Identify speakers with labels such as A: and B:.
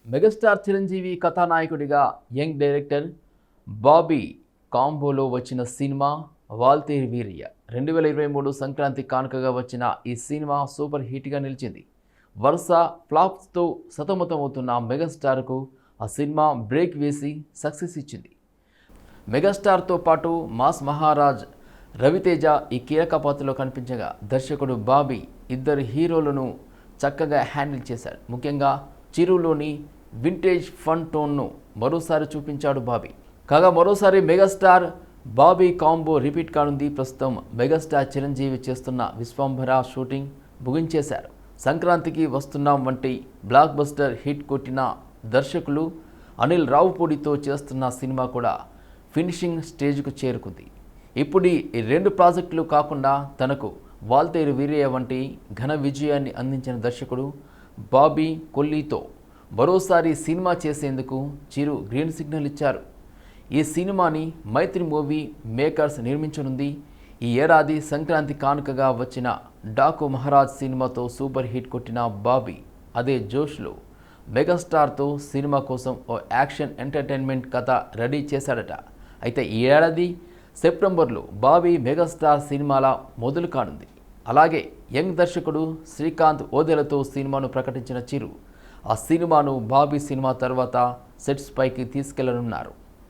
A: Megastar Chiranjeevi కథానాయకుడిగా young director Bobby కాంబోలో వచ్చిన cinema Waltair Veeraiah 2023 Sankranti కానుకగా వచ్చిన ఈ సినిమా సూపర్ హిట్గా నిలిచింది. వరుస ఫ్లాప్స్తో సతమతమవుతున్న మెగాస్టార్కు ఆ సినిమా బ్రేక్ వేసి సక్సెస్ ఇచ్చింది. మెగాస్టార్తో పాటు మాస్ మహారాజ్ రవితేజ ఈ కీలక పాత్రలో కనిపించగా దర్శకుడు బాబీ ఇద్దరు హీరోలను చక్కగా హ్యాండిల్ చేశాడు. ముఖ్యంగా చిరులోని వింటేజ్ ఫన్ టోన్ను మరోసారి చూపించాడు బాబీ. కాగా మరోసారి మెగాస్టార్ బాబీ కాంబో రిపీట్ కానుంది. ప్రస్తుతం మెగాస్టార్ చిరంజీవి చేస్తున్న విశ్వంభర షూటింగ్ ముగించేశారు. సంక్రాంతికి వస్తున్నాం వంటి బ్లాక్ బస్టర్ హిట్ కొట్టిన దర్శకులు అనిల్ రావుపూడితో చేస్తున్న సినిమా కూడా ఫినిషింగ్ స్టేజ్కు చేరుకుంది. ఇప్పుడు ఈ రెండు ప్రాజెక్టులు కాకుండా తనకు వాల్తేరు వీరయ్య వంటి ఘన విజయాన్ని అందించిన దర్శకుడు బాబీ కొల్లీతో మరోసారి సినిమా చేసేందుకు చిరు గ్రీన్ సిగ్నల్ ఇచ్చారు. ఈ సినిమాని మైత్రి మూవీ మేకర్స్ నిర్మించనుంది. ఈ ఏడాది సంక్రాంతి కానుకగా వచ్చిన డాకు మహారాజ్ సినిమాతో సూపర్ హిట్ కొట్టిన బాబీ అదే జోష్లో మెగాస్టార్తో సినిమా కోసం ఓ యాక్షన్ ఎంటర్టైన్మెంట్ కథ రెడీ చేశాడట. అయితే ఈ ఏడాది సెప్టెంబర్లో బాబీ మెగాస్టార్ సినిమాల మొదలు కానుంది. అలాగే యంగ్ దర్శకుడు శ్రీకాంత్ ఓదెలతో సినిమాను ప్రకటించిన చిరు ఆ సినిమాను బాబీ సినిమా తర్వాత సెట్స్ పైకి తీసుకెళ్లనున్నారు.